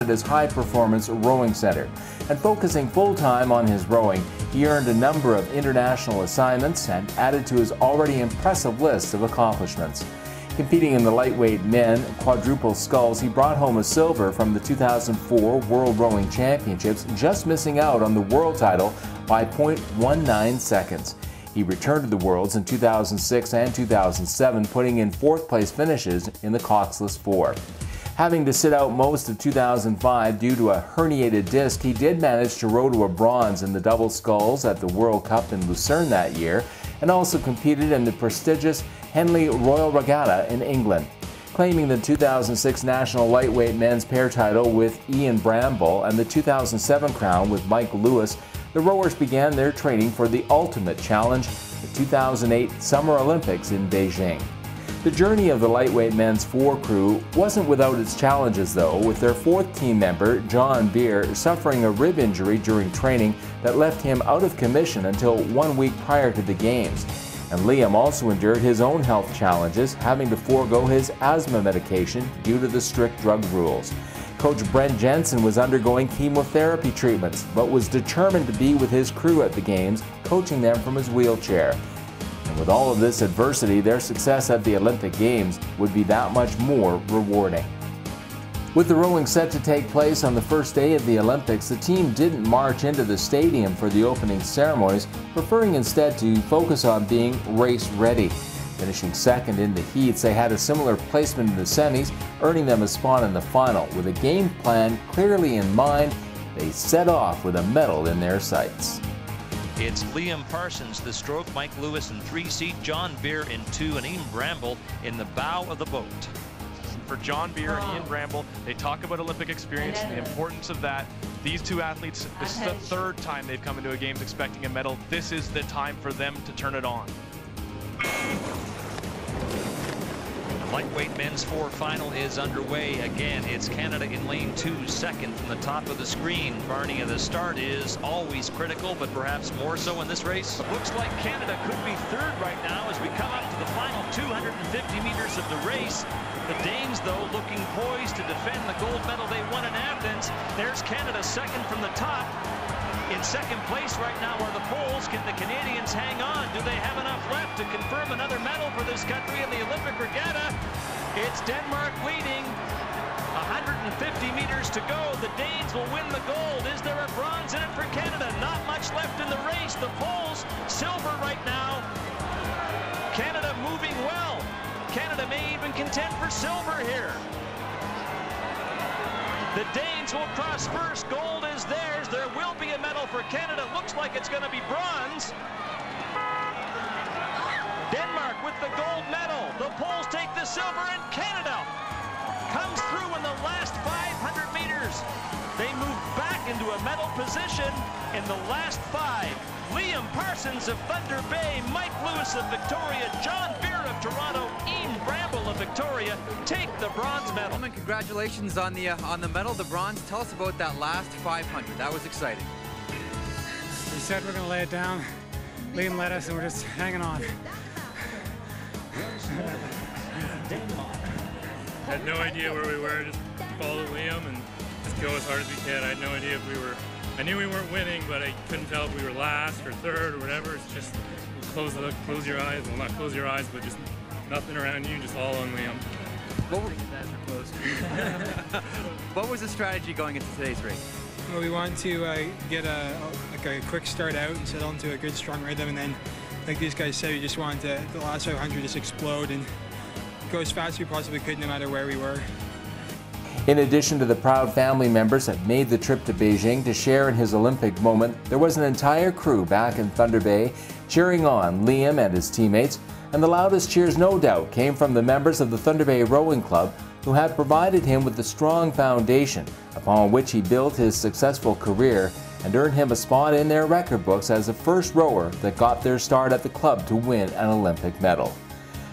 at his high-performance rowing center. And focusing full-time on his rowing, he earned a number of international assignments and added to his already impressive list of accomplishments. Competing in the lightweight men quadruple sculls, he brought home a silver from the 2004 World Rowing Championships, just missing out on the world title by 0.19 seconds. He returned to the Worlds in 2006 and 2007, putting in fourth-place finishes in the coxless four. Having to sit out most of 2005 due to a herniated disc, he did manage to row to a bronze in the double sculls at the World Cup in Lucerne that year, and also competed in the prestigious Henley Royal Regatta in England. Claiming the 2006 National Lightweight Men's Pair title with Ian Bramble and the 2007 crown with Mike Lewis, the rowers began their training for the ultimate challenge, the 2008 Summer Olympics in Beijing. The journey of the lightweight men's four crew wasn't without its challenges though, with their fourth team member, John Beer, suffering a rib injury during training that left him out of commission until 1 week prior to the games. And Liam also endured his own health challenges, having to forego his asthma medication due to the strict drug rules. Coach Brent Jensen was undergoing chemotherapy treatments, but was determined to be with his crew at the games, coaching them from his wheelchair. And with all of this adversity, their success at the Olympic Games would be that much more rewarding. With the rowing set to take place on the first day of the Olympics, the team didn't march into the stadium for the opening ceremonies, preferring instead to focus on being race ready. Finishing second in the heats, they had a similar placement in the semis, earning them a spot in the final. With a game plan clearly in mind, they set off with a medal in their sights. It's Liam Parsons, the stroke, Mike Lewis in 3 seat, John Beer in 2, and Ian Bramble in the bow of the boat. For John Beer and Ian Bramble, they talk about Olympic experience and the importance of that. These two athletes, this is the third time they've come into a Games expecting a medal. This is the time for them to turn it on. The lightweight men's four final is underway. Again, it's Canada in lane 2, second from the top of the screen. Barney at the start is always critical, but perhaps more so in this race. It looks like Canada could be third right now as we come up to the final 250 meters of the race. The Danes, though, looking poised to defend the gold medal they won in Athens. There's Canada second from the top. In second place right now are the Poles. Can the Canadians hang on? Do they have enough left to confirm another medal for this country in the Olympic regatta? It's Denmark leading. 150 meters to go. The Danes will win the gold. Is there a bronze in it for Canada? Not much left in the race. The Poles, silver right now. Canada moving well. Canada may even contend for silver here. The Danes will cross first. Gold is theirs. There will be a medal for Canada. Looks like it's going to be bronze. Denmark with the gold medal. The Poles take the silver, and Canada comes through in the last 500 meters. They move back into a medal position in the last 5. Liam Parsons of Thunder Bay, Mike Lewis of Victoria, John Beer of Toronto, Ian Bramble of Victoria take the bronze medal. Gentlemen, congratulations on the medal, the bronze. Tell us about that last 500. That was exciting. We said we're going to lay it down. Liam led us, and we're just hanging on. I had no idea where we were. Just follow Liam and just go as hard as we can. I had no idea if we were. I knew we weren't winning, but I couldn't tell if we were last or third or whatever. It's just close your eyes. Well, not close your eyes, but just nothing around you, just all on Liam. What was the strategy going into today's race? Well, we wanted to get a quick start out and settle into a good, strong rhythm, and then, like these guys said, we just wanted the last 500 just explode and go as fast as we possibly could, no matter where we were. In addition to the proud family members that made the trip to Beijing to share in his Olympic moment, there was an entire crew back in Thunder Bay cheering on Liam and his teammates, and the loudest cheers, no doubt, came from the members of the Thunder Bay Rowing Club, who had provided him with the strong foundation upon which he built his successful career and earned him a spot in their record books as the first rower that got their start at the club to win an Olympic medal.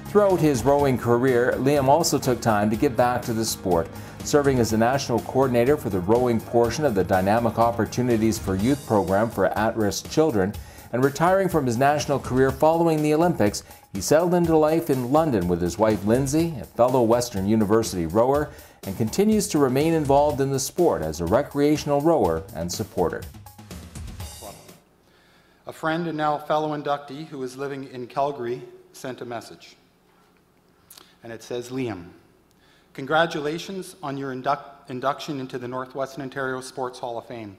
Throughout his rowing career, Liam also took time to give back to the sport, serving as the national coordinator for the rowing portion of the Dynamic Opportunities for Youth program for at-risk children, and retiring from his national career following the Olympics, he settled into life in London with his wife Lindsay, a fellow Western University rower, and continues to remain involved in the sport as a recreational rower and supporter. A friend and now fellow inductee who is living in Calgary sent a message. And it says, Liam, congratulations on your induction into the Northwestern Ontario Sports Hall of Fame,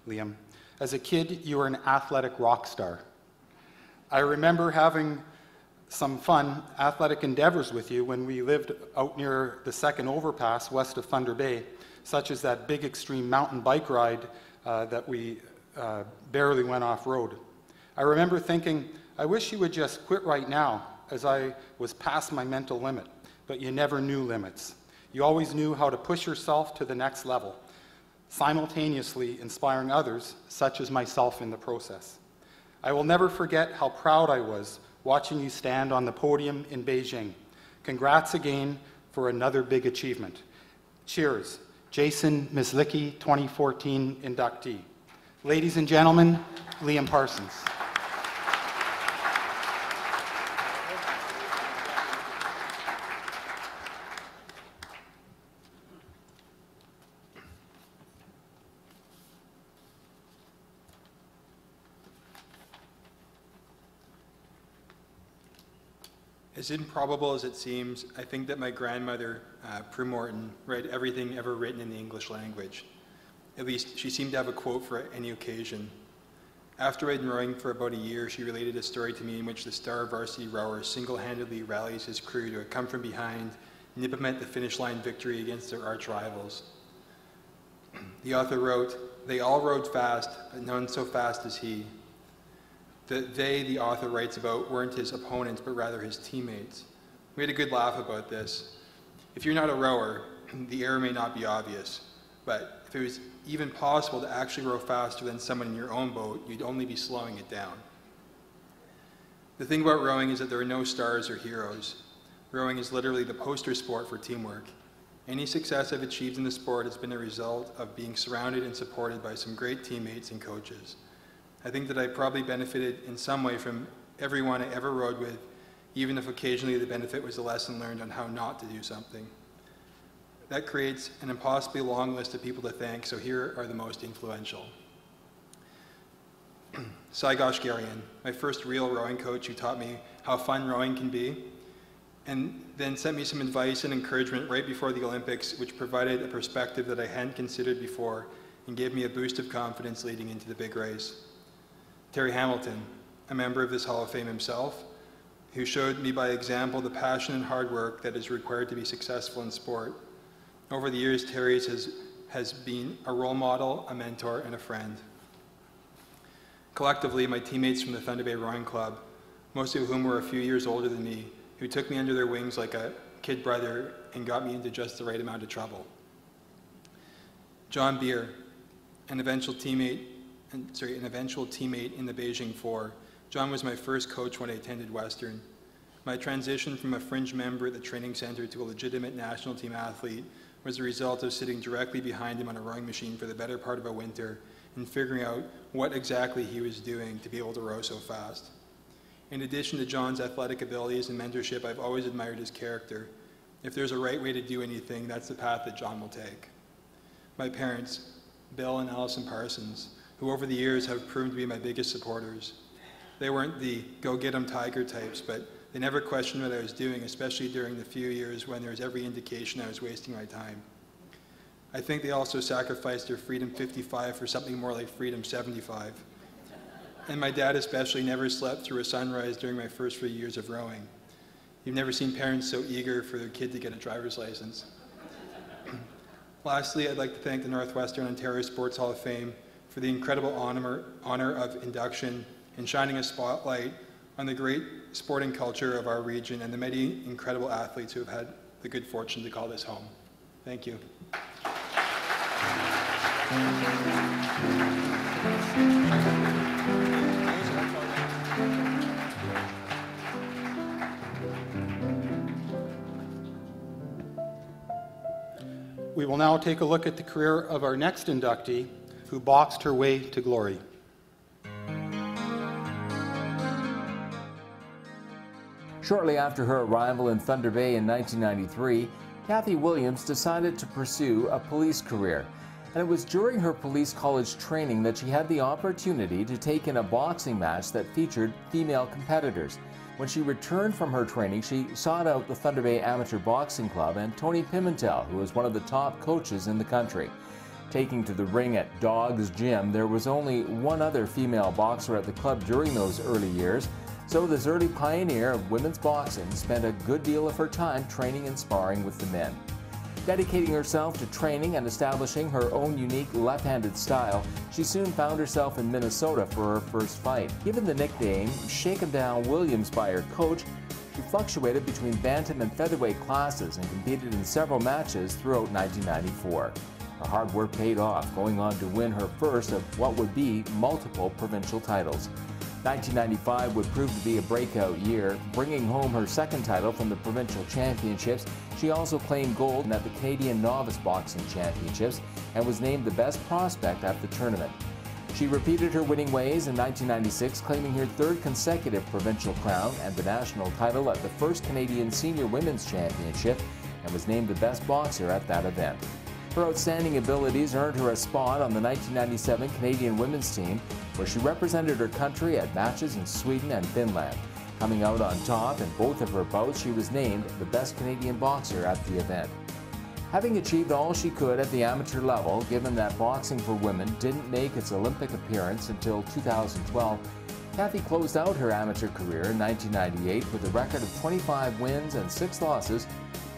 Liam. As a kid, you were an athletic rock star. I remember having some fun athletic endeavors with you when we lived out near the second overpass west of Thunder Bay, such as that big extreme mountain bike ride that we barely went off-road. I remember thinking, I wish you would just quit right now, as I was past my mental limit, but you never knew limits. You always knew how to push yourself to the next level, simultaneously inspiring others, such as myself, in the process. I will never forget how proud I was watching you stand on the podium in Beijing. Congrats again for another big achievement. Cheers. Jason Mislicki, 2014 inductee. Ladies and gentlemen, Liam Parsons. As improbable as it seems, I think that my grandmother, Prue Morton, read everything ever written in the English language. At least, she seemed to have a quote for any occasion. After I'd been rowing for about a year, she related a story to me in which the star varsity rower single-handedly rallies his crew to a come from behind, nip him at the finish line victory against their arch rivals. The author wrote, "They all rowed fast, but none so fast as he." The author writes about, weren't his opponents, but rather his teammates. We had a good laugh about this. If you're not a rower, the error may not be obvious, but if it was even possible to actually row faster than someone in your own boat, you'd only be slowing it down. The thing about rowing is that there are no stars or heroes. Rowing is literally the poster sport for teamwork. Any success I've achieved in the sport has been a result of being surrounded and supported by some great teammates and coaches. I think that I probably benefited in some way from everyone I ever rowed with, even if occasionally the benefit was a lesson learned on how not to do something. That creates an impossibly long list of people to thank, so here are the most influential. Saigosh Garian, my first real rowing coach who taught me how fun rowing can be, and then sent me some advice and encouragement right before the Olympics, which provided a perspective that I hadn't considered before and gave me a boost of confidence leading into the big race. Terry Hamilton, a member of this Hall of Fame himself, who showed me by example the passion and hard work that is required to be successful in sport. Over the years, Terry has been a role model, a mentor, and a friend. Collectively, my teammates from the Thunder Bay Rowing Club, most of whom were a few years older than me, who took me under their wings like a kid brother and got me into just the right amount of trouble. John Beer, an eventual teammate in the Beijing Four. John was my first coach when I attended Western. My transition from a fringe member at the training center to a legitimate national team athlete was the result of sitting directly behind him on a rowing machine for the better part of a winter and figuring out what exactly he was doing to be able to row so fast. In addition to John's athletic abilities and mentorship, I've always admired his character. If there's a right way to do anything, that's the path that John will take. My parents, Bill and Allison Parsons, who over the years have proven to be my biggest supporters. They weren't the go-get-'em Tiger types, but they never questioned what I was doing, especially during the few years when there was every indication I was wasting my time. I think they also sacrificed their Freedom 55 for something more like Freedom 75. And my dad especially never slept through a sunrise during my first few years of rowing. You've never seen parents so eager for their kid to get a driver's license. Lastly, I'd like to thank the Northwestern Ontario Sports Hall of Fame for the incredible honor of induction and shining a spotlight on the great sporting culture of our region and the many incredible athletes who have had the good fortune to call this home. Thank you. We will now take a look at the career of our next inductee, who boxed her way to glory. Shortly after her arrival in Thunder Bay in 1993, Kathy Williams decided to pursue a police career, and it was during her police college training that she had the opportunity to take in a boxing match that featured female competitors. When she returned from her training, she sought out the Thunder Bay Amateur Boxing Club and Tony Pimentel, who was one of the top coaches in the country. Taking to the ring at Dog's Gym, there was only one other female boxer at the club during those early years, so this early pioneer of women's boxing spent a good deal of her time training and sparring with the men. Dedicating herself to training and establishing her own unique left-handed style, she soon found herself in Minnesota for her first fight. Given the nickname Shake 'em Down Williams by her coach, she fluctuated between bantam and featherweight classes and competed in several matches throughout 1994. Her hard work paid off, going on to win her first of what would be multiple provincial titles. 1995 would prove to be a breakout year, bringing home her second title from the provincial championships. She also claimed gold at the Canadian Novice Boxing Championships and was named the best prospect at the tournament. She repeated her winning ways in 1996, claiming her third consecutive provincial crown and the national title at the first Canadian Senior Women's Championship, and was named the best boxer at that event. Her outstanding abilities earned her a spot on the 1997 Canadian women's team, where she represented her country at matches in Sweden and Finland. Coming out on top in both of her bouts, she was named the best Canadian boxer at the event. Having achieved all she could at the amateur level, given that boxing for women didn't make its Olympic appearance until 2012, Kathy closed out her amateur career in 1998 with a record of 25 wins and 6 losses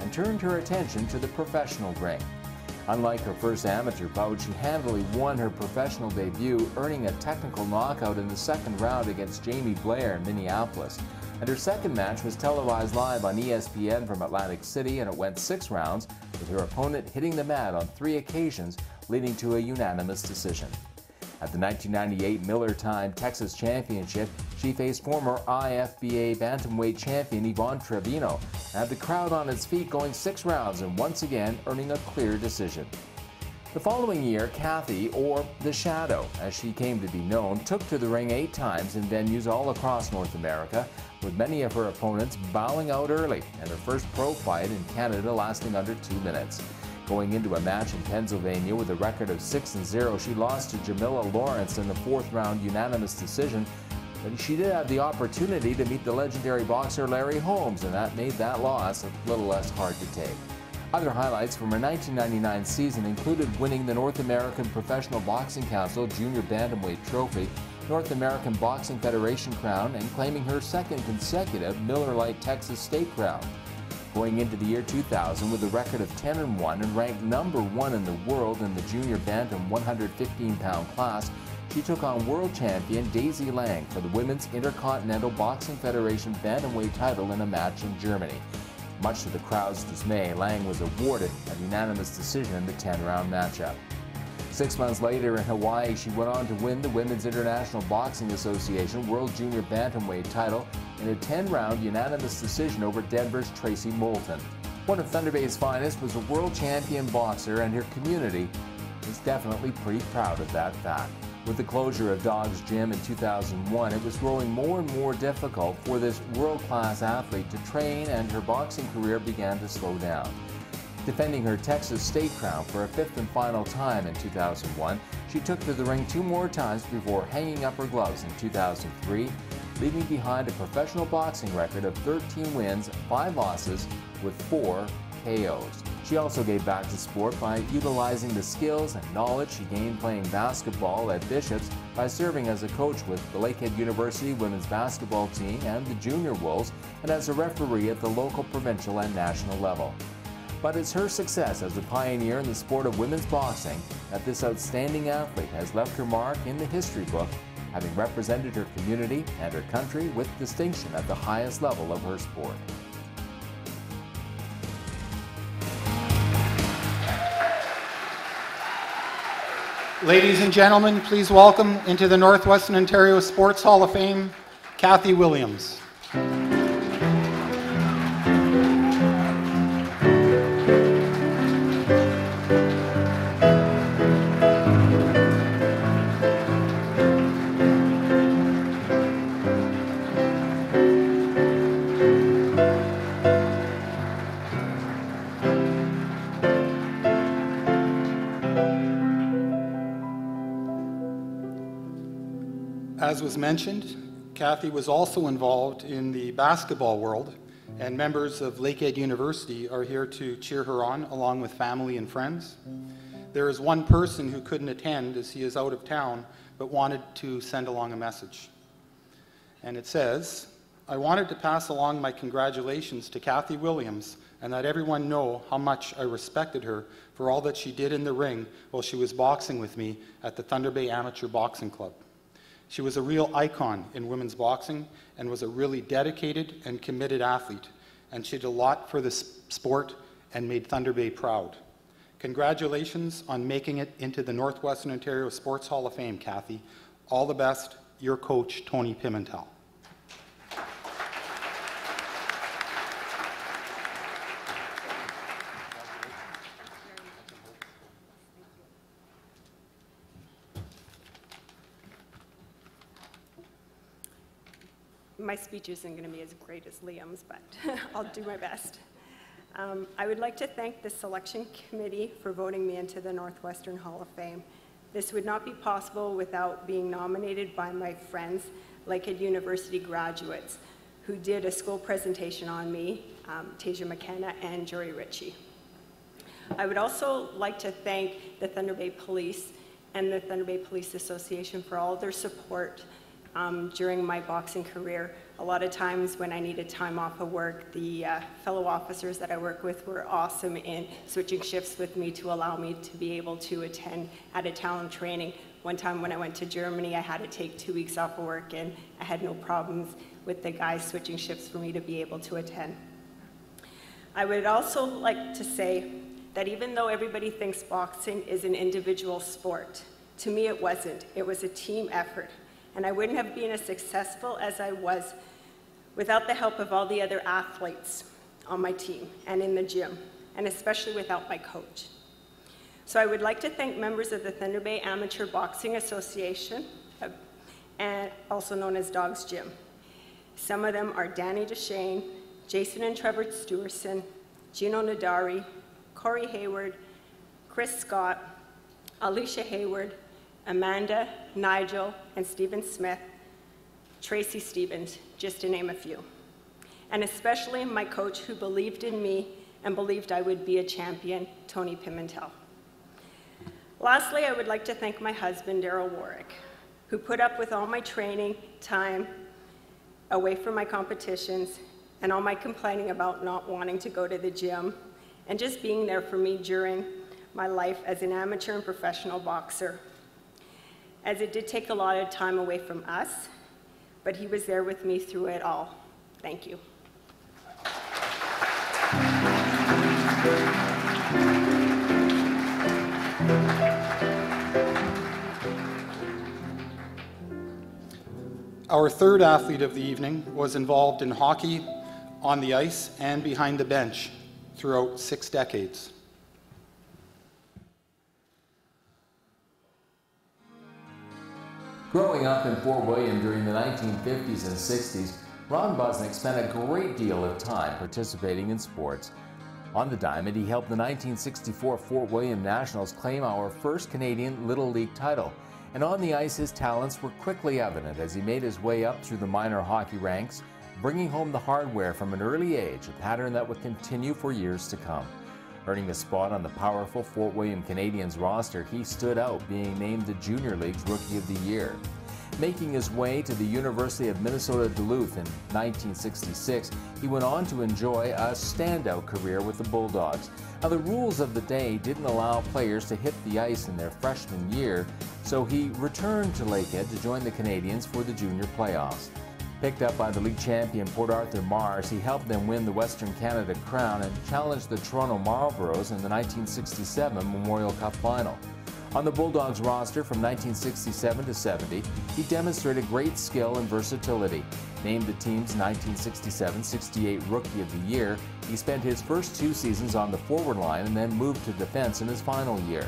and turned her attention to the professional ring. Unlike her first amateur bout, she handily won her professional debut, earning a technical knockout in the second round against Jamie Blair in Minneapolis. And her second match was televised live on ESPN from Atlantic City, and it went 6 rounds, with her opponent hitting the mat on 3 occasions, leading to a unanimous decision. At the 1998 Miller Time Texas Championship, she faced former IFBA bantamweight champion Yvonne Trevino and had the crowd on its feet going 6 rounds and once again earning a clear decision. The following year, Kathy, or The Shadow as she came to be known, took to the ring 8 times in venues all across North America, with many of her opponents bowing out early, and her first pro fight in Canada lasting under 2 minutes. Going into a match in Pennsylvania with a record of 6-0, she lost to Jamila Lawrence in the 4th round unanimous decision, but she did have the opportunity to meet the legendary boxer Larry Holmes, and that made that loss a little less hard to take. Other highlights from her 1999 season included winning the North American Professional Boxing Council Junior Bantamweight Trophy, North American Boxing Federation crown, and claiming her second consecutive Miller Lite Texas State crown. Going into the year 2000 with a record of 10-1 and ranked number 1 in the world in the junior bantam 115-pound class, she took on world champion Daisy Lang for the Women's Intercontinental Boxing Federation bantamweight title in a match in Germany. Much to the crowd's dismay, Lang was awarded a unanimous decision in the 10-round matchup. 6 months later in Hawaii, she went on to win the Women's International Boxing Association World Junior Bantamweight title in a 10-round unanimous decision over Denver's Tracy Moulton. One of Thunder Bay's finest was a world champion boxer, and her community is definitely pretty proud of that fact. With the closure of Dog's Gym in 2001, it was growing more and more difficult for this world-class athlete to train, and her boxing career began to slow down. Defending her Texas State crown for a 5th and final time in 2001, she took to the ring 2 more times before hanging up her gloves in 2003, leaving behind a professional boxing record of 13 wins, 5 losses, with 4 KOs. She also gave back to sport by utilizing the skills and knowledge she gained playing basketball at Bishop's by serving as a coach with the Lakehead University women's basketball team and the Junior Wolves, and as a referee at the local, provincial, and national level. But it's her success as a pioneer in the sport of women's boxing that this outstanding athlete has left her mark in the history book, having represented her community and her country with distinction at the highest level of her sport. Ladies and gentlemen, please welcome into the Northwestern Ontario Sports Hall of Fame, Kathy Williams. As was mentioned, Kathy was also involved in the basketball world, and members of Lakehead University are here to cheer her on, along with family and friends. There is one person who couldn't attend as he is out of town, but wanted to send along a message. And it says, "I wanted to pass along my congratulations to Kathy Williams and let everyone know how much I respected her for all that she did in the ring while she was boxing with me at the Thunder Bay Amateur Boxing Club. She was a real icon in women's boxing and was a really dedicated and committed athlete, and she did a lot for the sport and made Thunder Bay proud. Congratulations on making it into the Northwestern Ontario Sports Hall of Fame, Kathy. All the best, your coach, Tony Pimentel." My speech isn't going to be as great as Liam's, but I'll do my best. I would like to thank the selection committee for voting me into the Northwestern Hall of Fame. This would not be possible without being nominated by my friends, Lakehead University graduates, who did a school presentation on me, Tasia McKenna and Jory Ritchie. I would also like to thank the Thunder Bay Police and the Thunder Bay Police Association for all their support during my boxing career. A lot of times when I needed time off of work, the fellow officers that I work with were awesome in switching shifts with me to allow me to be able to attend out-of-town training. One time when I went to Germany, I had to take 2 weeks off of work, and I had no problems with the guys switching shifts for me to be able to attend. I would also like to say that even though everybody thinks boxing is an individual sport, to me it wasn't. It was a team effort. And I wouldn't have been as successful as I was without the help of all the other athletes on my team and in the gym, and especially without my coach. So I would like to thank members of the Thunder Bay Amateur Boxing Association, and also known as Dog's Gym. Some of them are Danny DeShane, Jason and Trevor Stewerson, Gino Nadari, Corey Hayward, Chris Scott, Alicia Hayward, Amanda, Nigel, and Stephen Smith, Tracy Stevens, just to name a few. And especially my coach who believed in me and believed I would be a champion, Tony Pimentel. Lastly, I would like to thank my husband, Daryl Warwick, who put up with all my training time away from my competitions and all my complaining about not wanting to go to the gym and just being there for me during my life as an amateur and professional boxer. As it did take a lot of time away from us, but he was there with me through it all. Thank you. Our third athlete of the evening was involved in hockey, on the ice, and behind the bench throughout 6 decades. Growing up in Fort William during the 1950s and 60s, Ron Busniuk spent a great deal of time participating in sports. On the diamond, he helped the 1964 Fort William Nationals claim our first Canadian Little League title. And on the ice, his talents were quickly evident as he made his way up through the minor hockey ranks, bringing home the hardware from an early age, a pattern that would continue for years to come. Earning a spot on the powerful Fort William Canadians roster, he stood out, being named the Junior League's Rookie of the Year. Making his way to the University of Minnesota Duluth in 1966, he went on to enjoy a standout career with the Bulldogs. Now, the rules of the day didn't allow players to hit the ice in their freshman year, so he returned to Lakehead to join the Canadians for the junior playoffs. Picked up by the league champion Port Arthur Mars, he helped them win the Western Canada Crown and challenged the Toronto Marlboros in the 1967 Memorial Cup final. On the Bulldogs roster from 1967 to 70, he demonstrated great skill and versatility. Named the team's 1967-68 Rookie of the Year, he spent his first 2 seasons on the forward line and then moved to defense in his final year.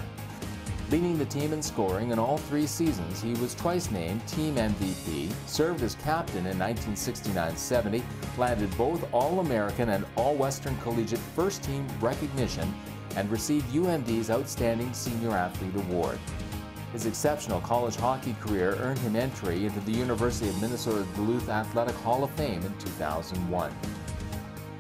Leading the team in scoring in all 3 seasons, he was twice named Team MVP, served as captain in 1969-70, landed both All-American and All-Western Collegiate First Team recognition, and received UMD's Outstanding Senior Athlete Award. His exceptional college hockey career earned him entry into the University of Minnesota Duluth Athletic Hall of Fame in 2001.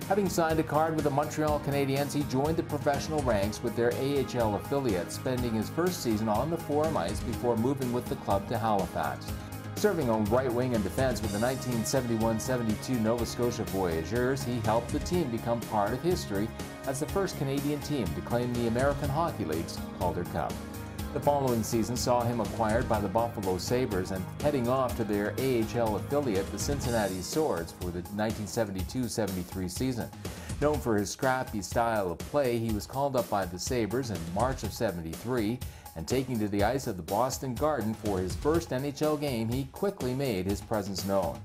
Having signed a card with the Montreal Canadiens, he joined the professional ranks with their AHL affiliate, spending his first season on the Forum ice before moving with the club to Halifax. Serving on right wing and defense with the 1971-72 Nova Scotia Voyageurs, he helped the team become part of history as the first Canadian team to claim the American Hockey League's Calder Cup. The following season saw him acquired by the Buffalo Sabres and heading off to their AHL affiliate, the Cincinnati Swords, for the 1972-73 season. Known for his scrappy style of play, he was called up by the Sabres in March of '73, and taking to the ice of the Boston Garden for his first NHL game, he quickly made his presence known.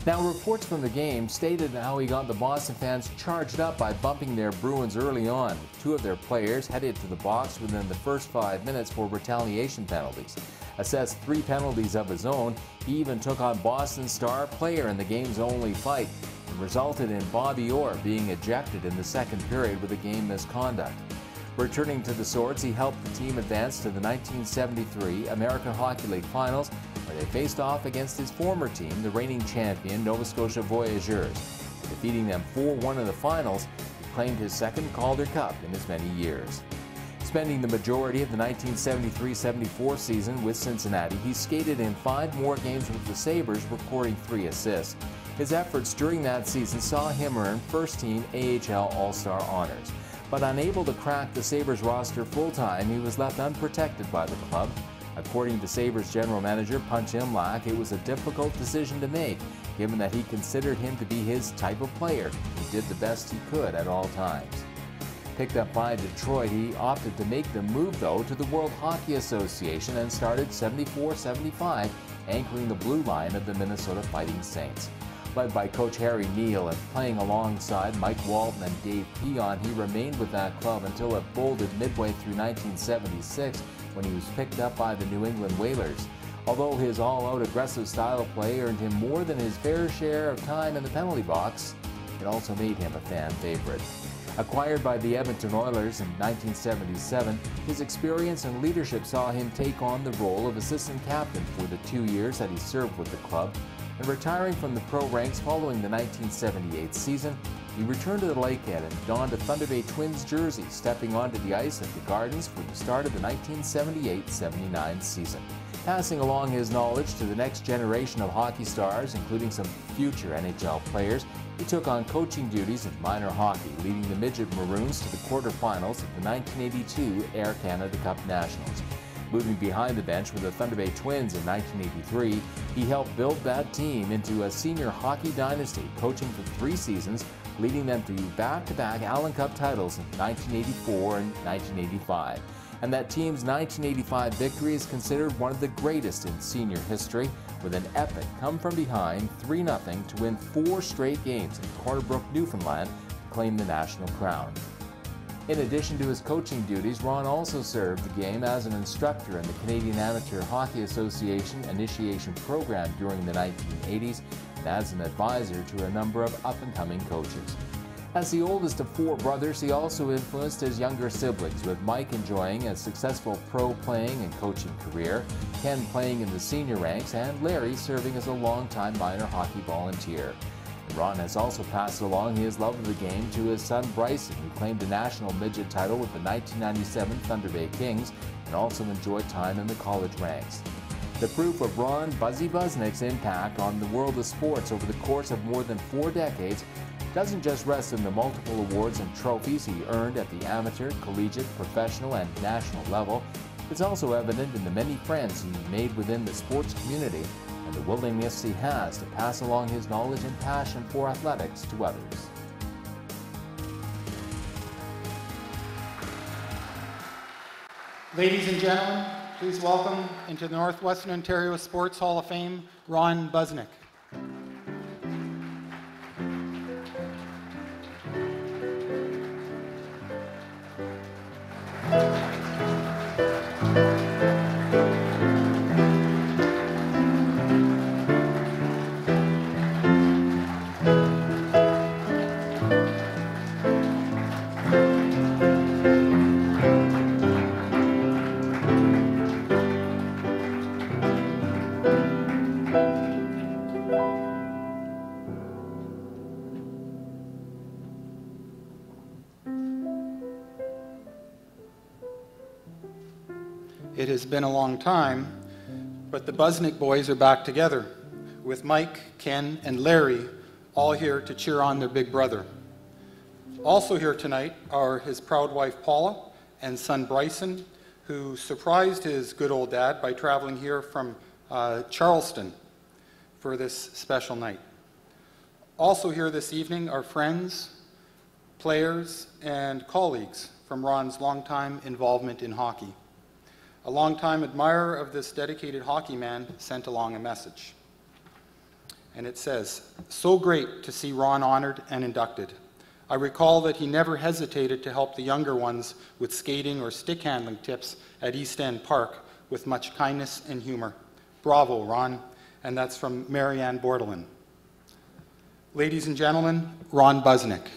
Now, reports from the game stated how he got the Boston fans charged up by bumping their Bruins early on. Two of their players headed to the box within the first 5 minutes for retaliation penalties. Assessed 3 penalties of his own, he even took on Boston's star player in the game's only fight, and resulted in Bobby Orr being ejected in the second period with a game misconduct. Returning to the Swords, he helped the team advance to the 1973 American Hockey League Finals, where they faced off against his former team, the reigning champion Nova Scotia Voyageurs. Defeating them 4-1 in the finals, he claimed his second Calder Cup in as many years. Spending the majority of the 1973-74 season with Cincinnati, he skated in 5 more games with the Sabres, recording 3 assists. His efforts during that season saw him earn first-team AHL All-Star honors. But unable to crack the Sabres roster full-time, he was left unprotected by the club. According to Sabres general manager Punch Imlach, it was a difficult decision to make, given that he considered him to be his type of player who did the best he could at all times. Picked up by Detroit, he opted to make the move, though, to the World Hockey Association and started 74-75, anchoring the blue line of the Minnesota Fighting Saints. Led by coach Harry Neal and playing alongside Mike Walton and Dave Peon, he remained with that club until it folded midway through 1976 when he was picked up by the New England Whalers. Although his all-out aggressive style of play earned him more than his fair share of time in the penalty box, it also made him a fan favorite. Acquired by the Edmonton Oilers in 1977, his experience and leadership saw him take on the role of assistant captain for the 2 years that he served with the club. And retiring from the pro ranks following the 1978 season, he returned to the Lakehead and donned a Thunder Bay Twins jersey, stepping onto the ice at the Gardens for the start of the 1978-79 season. Passing along his knowledge to the next generation of hockey stars, including some future NHL players, he took on coaching duties in minor hockey, leading the Midget Maroons to the quarterfinals of the 1982 Air Canada Cup Nationals. Moving behind the bench with the Thunder Bay Twins in 1983, he helped build that team into a senior hockey dynasty, coaching for 3 seasons, leading them to back-to-back Allen Cup titles in 1984 and 1985. And that team's 1985 victory is considered one of the greatest in senior history, with an epic come-from-behind 3-0 to win 4 straight games in Corner Brook, Newfoundland, to claim the national crown. In addition to his coaching duties, Ron also served the game as an instructor in the Canadian Amateur Hockey Association Initiation Program during the 1980s and as an advisor to a number of up-and-coming coaches. As the oldest of 4 brothers, he also influenced his younger siblings, with Mike enjoying a successful pro playing and coaching career, Ken playing in the senior ranks, and Larry serving as a longtime minor hockey volunteer. Ron has also passed along his love of the game to his son Bryson, who claimed a national midget title with the 1997 Thunder Bay Kings and also enjoyed time in the college ranks. The proof of Ron Buzzy Busniuk's impact on the world of sports over the course of more than 4 decades doesn't just rest in the multiple awards and trophies he earned at the amateur, collegiate, professional, and national level. It's also evident in the many friends he made within the sports community and the willingness he has to pass along his knowledge and passion for athletics to others. Ladies and gentlemen, please welcome into the Northwestern Ontario Sports Hall of Fame, Ron Busniuk. It has been a long time, but the Busniuk boys are back together, with Mike, Ken, and Larry all here to cheer on their big brother. Also here tonight are his proud wife Paula and son Bryson, who surprised his good old dad by traveling here from Charleston for this special night. Also here this evening are friends, players, and colleagues from Ron's longtime involvement in hockey. A longtime admirer of this dedicated hockey man sent along a message. And it says, "So great to see Ron honored and inducted. I recall that he never hesitated to help the younger ones with skating or stick handling tips at East End Park with much kindness and humor. Bravo, Ron." And that's from Marianne Bordelin. Ladies and gentlemen, Ron Busniuk.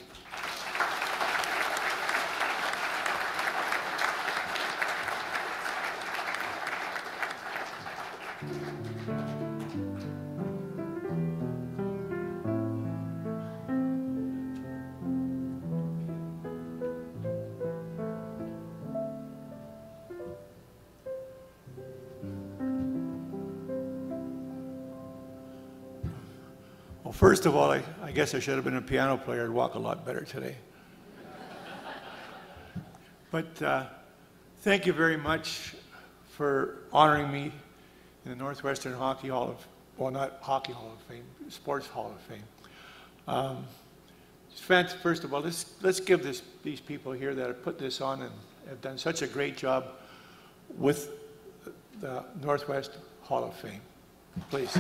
Well, first of all, I guess I should have been a piano player. I'd walk a lot better today. But thank you very much for honoring me in the Northwestern Hockey Hall of, well, not Hockey Hall of Fame, Sports Hall of Fame. First of all, let's give these people here that have put this on and have done such a great job with the Northwest Hall of Fame. Please.